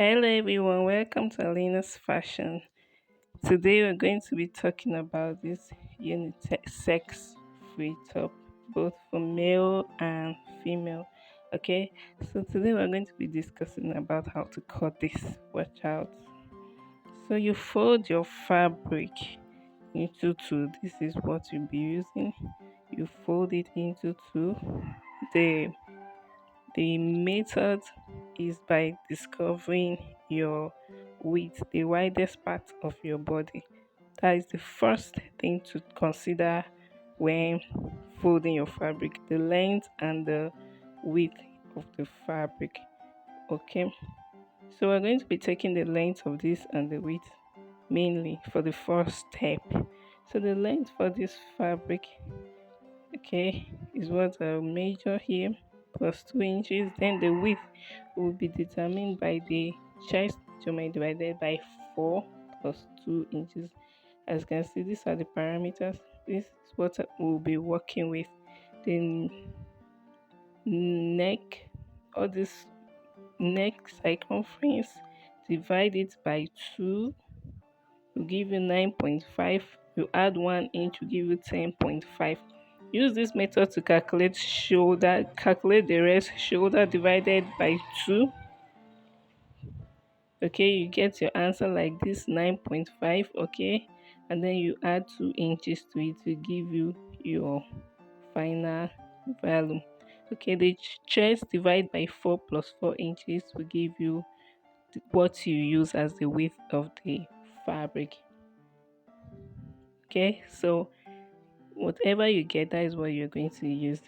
Hello everyone, welcome to Alina's Fashion. Today we're going to be talking about this unisex free top, both for male and female. Okay, so today we're going to be discussing about how to cut this. Watch out. So you fold your fabric into two. This is what you'll be using. You fold it into two. The the method is by discovering your width, the widest part of your body. That is the first thing to consider when folding your fabric, the length and the width of the fabric. Okay, so we're going to be taking the length of this and the width mainly for the first step. So the length for this fabric, okay, is what I'll measure here plus 2 inches. Then the width will be determined by the chest measurement divided by 4 plus 2 inches. As you can see, these are the parameters. This is what we'll be working with. The neck, all this neck circumference, divide it by 2 will give you 9.5. You add 1 inch will give you 10.5. Use this method to calculate the rest shoulder divided by 2. Okay, you get your answer like this 9.5. Okay, and then you add 2 inches to it to give you your final value. Okay, the chest divide by 4 plus 4 inches will give you what you use as the width of the fabric. Okay, so whatever you get, that is what you're going to use.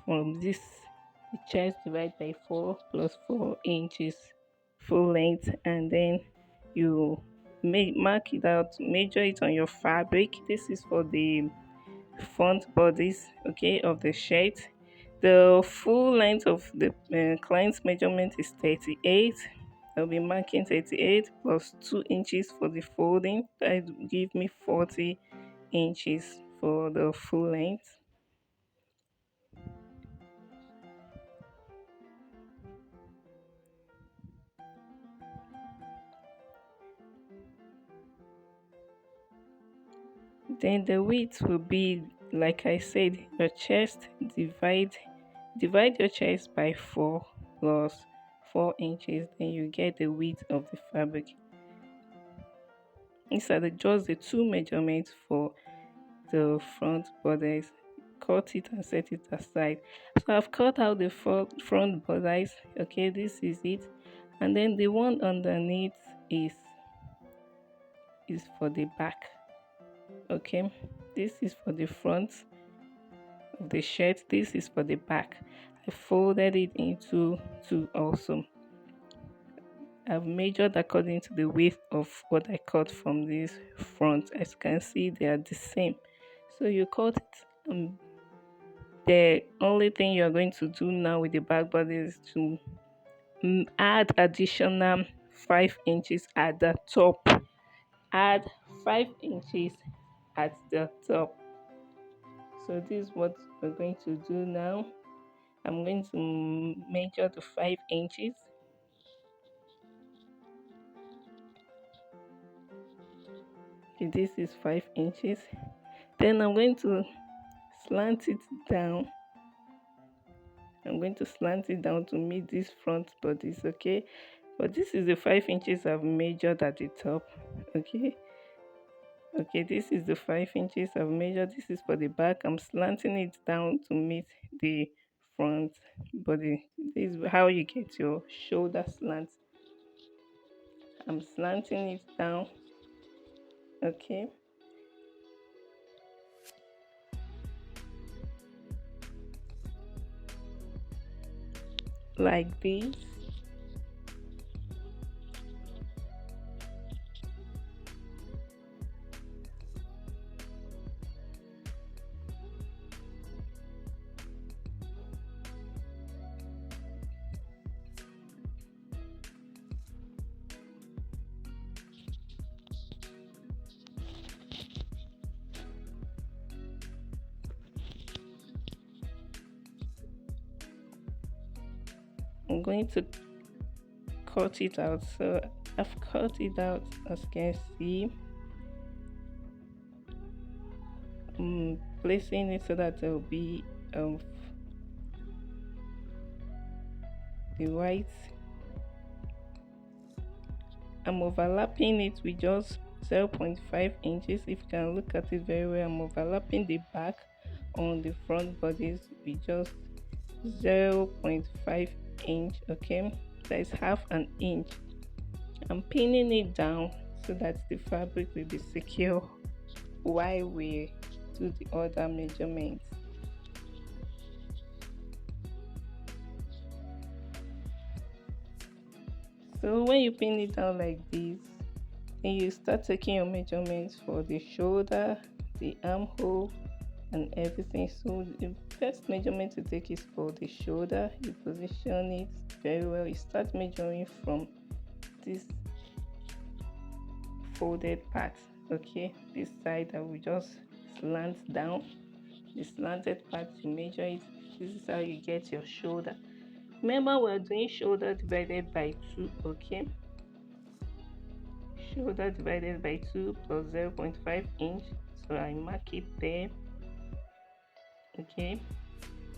From this, the chest divide by 4 plus 4 inches full length, and then you mark it out, measure it on your fabric. This is for the front bodice, okay, of the shirt. The full length of the client's measurement is 38. I'll be marking 38 plus 2 inches for the folding. That will give me 40 inches for the full length. Then the width will be, like I said, your chest divide your chest by 4 plus 4 inches. Then you get the width of the fabric. These are just the two measurements for the front bodice. Cut it and set it aside. So I've cut out the front bodice. Okay, this is it. And then the one underneath is for the back. Okay, this is for the front of the shirt. This is for the back. I folded it into two also. I've measured according to the width of what I cut from this front. As you can see, they are the same. So you cut it. The only thing you're going to do now with the back body is to add additional 5 inches at the top. Add 5 inches at the top. So this is what we're going to do now. I'm going to measure the 5 inches. Okay, this is 5 inches. Then I'm going to slant it down. I'm going to slant it down to meet this front bodice, okay? But this is the 5 inches I've measured at the top, okay? Okay, this is the 5 inches I've measured. This is for the back. I'm slanting it down to meet the front body. This is how you get your shoulder slant. I'm slanting it down, okay? Like this. I'm going to cut it out. So I've cut it out, as you can see. Placing it so that there will be the white. I'm overlapping it with just 0.5 inches. If you can look at it very well, I'm overlapping the back on the front bodice with just 0.5 inch. Okay, that is half an inch. I'm pinning it down so that the fabric will be secure while we do the other measurements. So when you pin it down like this, then you start taking your measurements for the shoulder, the armhole, and everything. So the first measurement to take is for the shoulder. You position it very well. You start measuring from this folded part. Okay, this side that will just slant down. The slanted part, you measure it. This is how you get your shoulder. Remember, we're doing shoulder divided by 2. Okay, shoulder divided by 2 plus 0.5 inch. So I mark it there. Okay,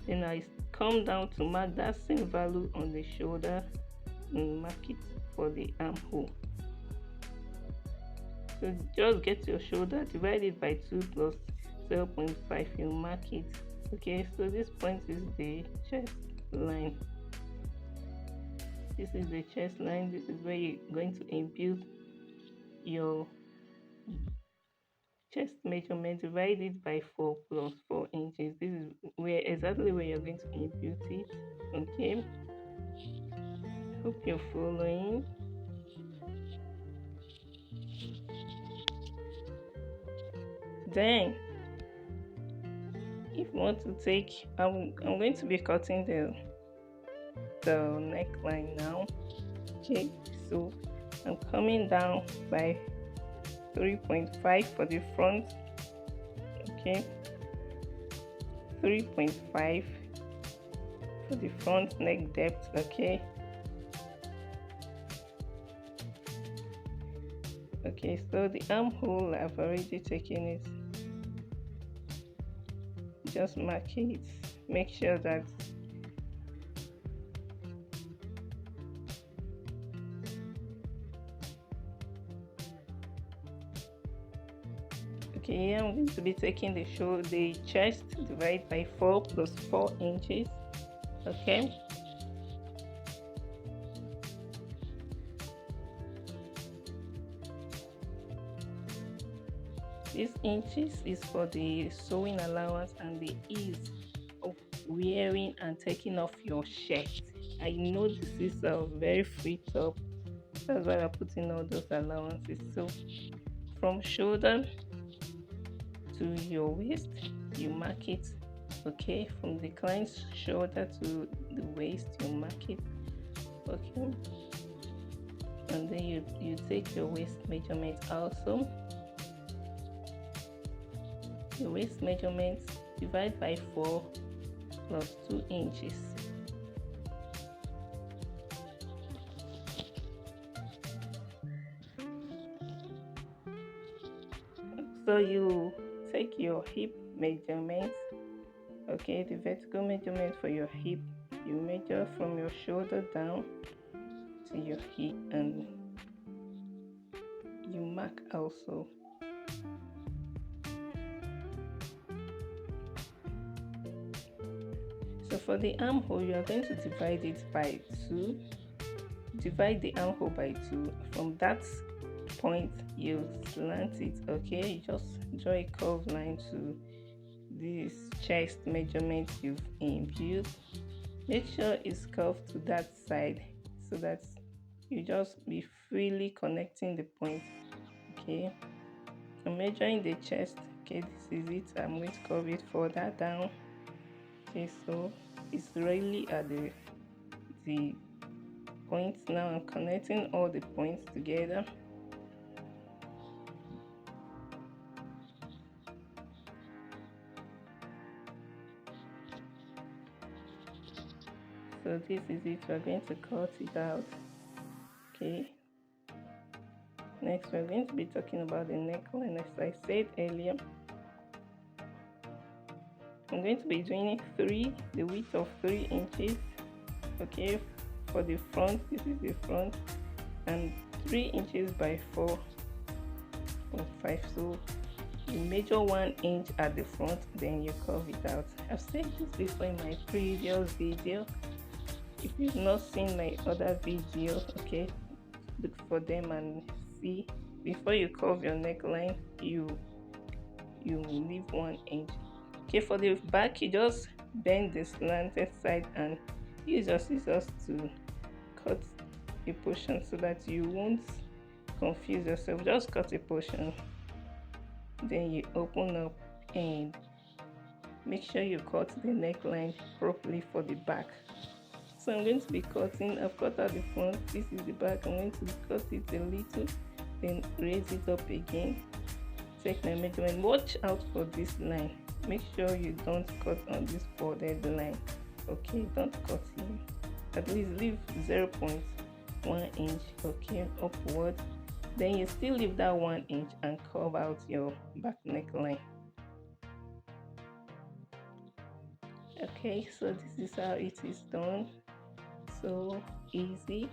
then I come down to mark that same value on the shoulder and mark it for the armhole. So just get your shoulder, divide it by 2 plus 0.5, you mark it. Okay, so this point is the chest line. This is the chest line. This is where you're going to impute your chest measurement. Divide it by 4 plus 4 inches. This is where exactly where you're going to impute it. Okay, hope you're following. Then if you want to take, I'm going to be cutting the neckline now. Okay, so I'm coming down by 3.5 for the front. Okay, 3.5 for the front neck depth. Okay, okay, so the armhole, I've already taken it. Just mark it. Make sure that okay, here I'm going to be taking the chest, divide by 4 plus 4 inches. Okay, this inches is for the sewing allowance and the ease of wearing and taking off your shirt. I know this is a very free top, that's why I'm putting all those allowances. So from shoulder to your waist, you mark it. Okay, from the client's shoulder to the waist, you mark it. Okay, and then you take your waist measurement also. The waist measurement, divide by 4 plus 2 inches. So you take your hip measurement. Okay, the vertical measurement for your hip, you measure from your shoulder down to your hip and you mark also. So for the armhole, you are going to divide it by 2. Divide the armhole by 2. From that point, you slant it. Okay, you just draw a curved line to this chest measurement you've imputed. Make sure it's curved to that side so that you just be freely connecting the point. Okay, I'm measuring the chest. Okay, this is it. I'm going to curve it further down. Okay, so it's really at the points. Now I'm connecting all the points together. So this is it. We're going to cut it out. Okay, next we're going to be talking about the neckline. As I said earlier, I'm going to be doing the width of 3 inches. Okay, for the front, this is the front, and 3 inches by 4.5. So you measure 1 inch at the front, then you curve it out. I've said this before in my previous video. If you've not seen my other video, okay, look for them and see. Before you curve your neckline, you leave 1 inch. Okay, for the back, you just bend the slanted side and use your scissors to cut a portion so that you won't confuse yourself. Just cut a portion, then you open up and make sure you cut the neckline properly for the back. So I'm going to be cutting. I've cut out the front, this is the back. I'm going to cut it a little, then raise it up again. Take my measurement. Watch out for this line. Make sure you don't cut on this folded line. Okay, don't cut here. At least leave 0.1 inch, okay, upward. Then you still leave that 1 inch and curve out your back neckline. Okay, so this is how it is done. So easy.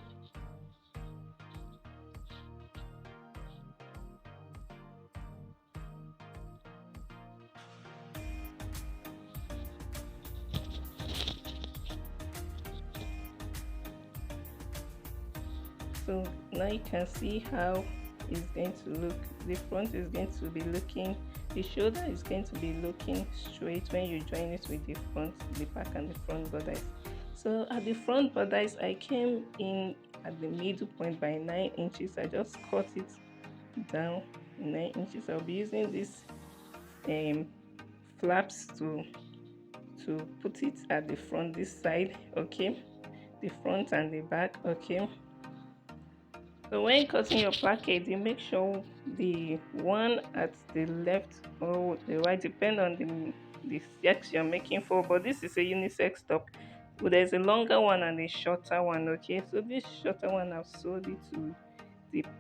So now you can see how it's going to look. The front is going to be looking, the shoulder is going to be looking straight when you join it with the front, the back and the front bodice. So at the front bodice, I came in at the middle point by 9 inches. I just cut it down 9 inches. I'll be using this flaps to put it at the front, this side, okay, the front and the back. Okay, so when cutting your placket, you make sure the one at the left or the right, depend on the sex you're making for. But this is a unisex top. But there's a longer one and a shorter one. Okay, so this shorter one I've sewed it to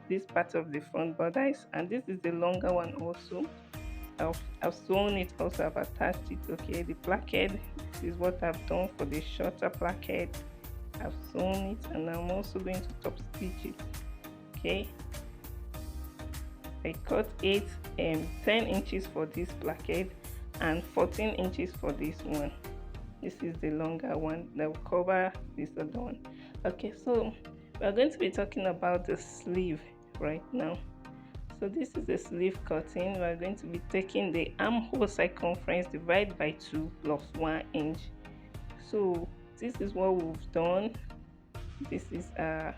this part of the front bodice, and this is the longer one also. I've sewn it also. I've attached it. Okay, the placket. This is what I've done for the shorter placket. I've sewn it, and I'm also going to top stitch it. Okay, I cut 10 inches for this placket and 14 inches for this one. This is the longer one that will cover this other one. Okay, so we are going to be talking about the sleeve right now. So this is the sleeve cutting. We are going to be taking the armhole circumference divided by 2 plus 1 inch. So this is what we've done. This is our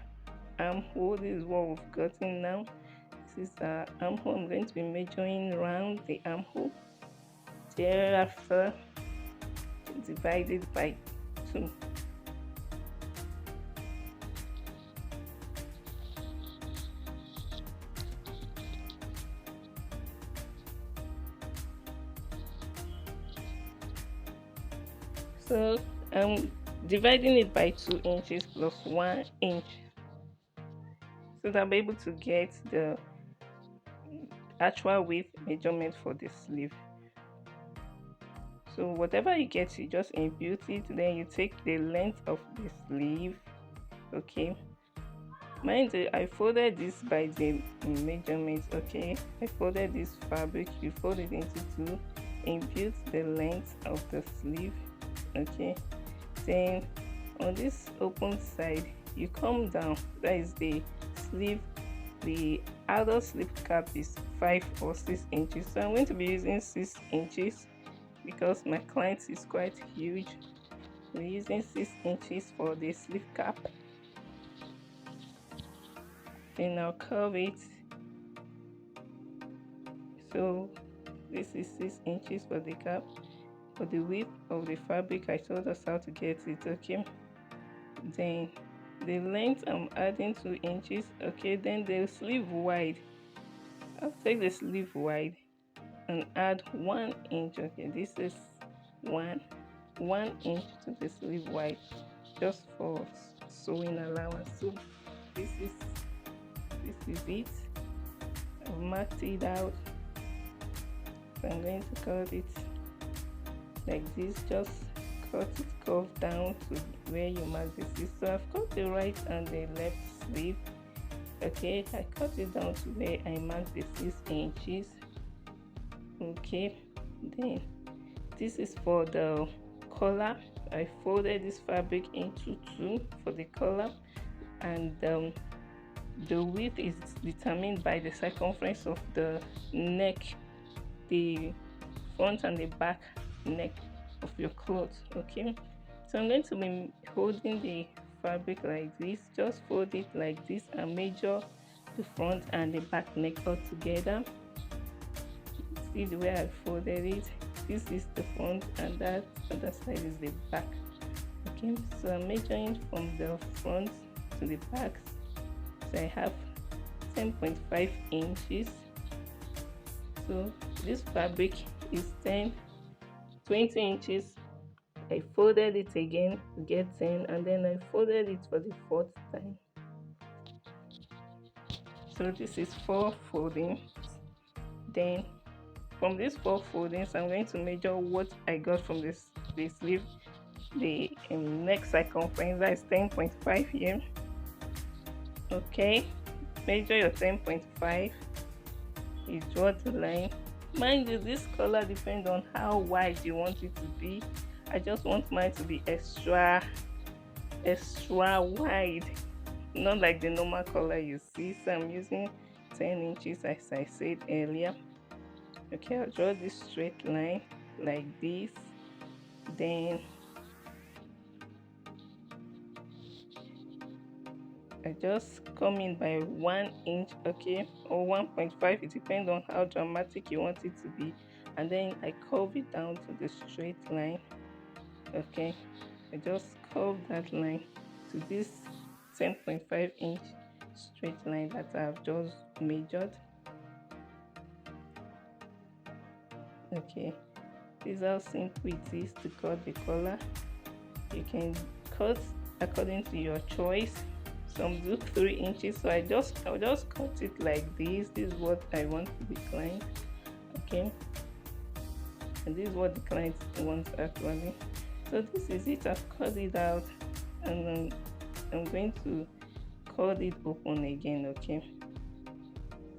armhole. This is what we've gotten now. This is our armhole. I'm going to be measuring around the armhole. Thereafter, divided by 2. So I'm dividing it by 2 inches plus 1 inch, so that I'll be able to get the actual width measurement for the sleeve. So whatever you get, you just impute it, then you take the length of the sleeve. Okay, mind you, I folded this by the measurements. Okay, I folded this fabric, you fold it into 2, impute the length of the sleeve. Okay, then on this open side, you come down. That is the sleeve. The outer sleeve cap is 5 or 6 inches, so I'm going to be using 6 inches because my client is quite huge. We're using 6 inches for the sleeve cap. Then I'll curve it. So this is 6 inches for the cap. For the width of the fabric, I told us how to get it. Okay, then the length, I'm adding 2 inches. Okay, then the sleeve wide, I'll take the sleeve wide and add 1 inch. Okay, this is 1 inch to the sleeve wide, just for sewing allowance. So This is it. I've marked it out. So I'm going to cut it like this. Just cut it curve down to where you mark this. So I've cut the right and the left sleeve. Okay, I cut it down to where I marked the 6 inches. Okay, then this is for the collar. I folded this fabric into 2 for the collar, and the width is determined by the circumference of the neck, the front and the back neck of your cloth. Okay, so I'm going to be holding the fabric like this. Just fold it like this and measure the front and the back neck all together. See the way I folded it. This is the front and that other side is the back. Okay, so I'm measuring from the front to the back. So I have 10.5 inches. So this fabric is 20 inches. I folded it again to get 10, and then I folded it for the 4th time. So this is 4 foldings. Then from these 4 foldings, I'm going to measure what I got from the sleeve. The neck circumference, that is 10.5 here. Okay, measure your 10.5. You draw the line. Mind you, this collar depends on how wide you want it to be. I just want mine to be extra wide, not like the normal collar you see. So I'm using 10 inches as I said earlier. Okay, I'll draw this straight line like this. Then I just come in by 1 inch, okay, or 1.5. It depends on how dramatic you want it to be. And then I curve it down to the straight line. Okay, I just curve that line to this 10.5 inch straight line that I've just measured. Okay, this is how simple it is to cut the collar. You can cut according to your choice. Some do 3 inches, so I'll just cut it like this. This is what I want the client. Okay, and this is what the client wants actually. So this is it. I've cut it out, and then I'm going to cut it open again. Okay,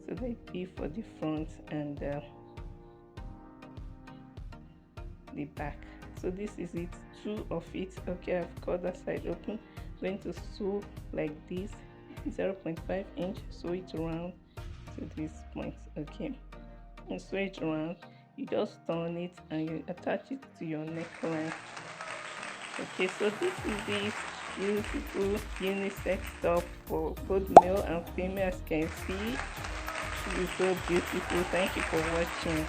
so that be for the front and the back. So this is it, 2 of it. Okay, I've cut that side open. Going to sew like this, 0.5 inch, sew it around to this point. Okay, and sew it around. You just turn it and you attach it to your neckline. Okay, so this is this beautiful unisex top for both male and female. As you can see, it is so beautiful. Thank you for watching.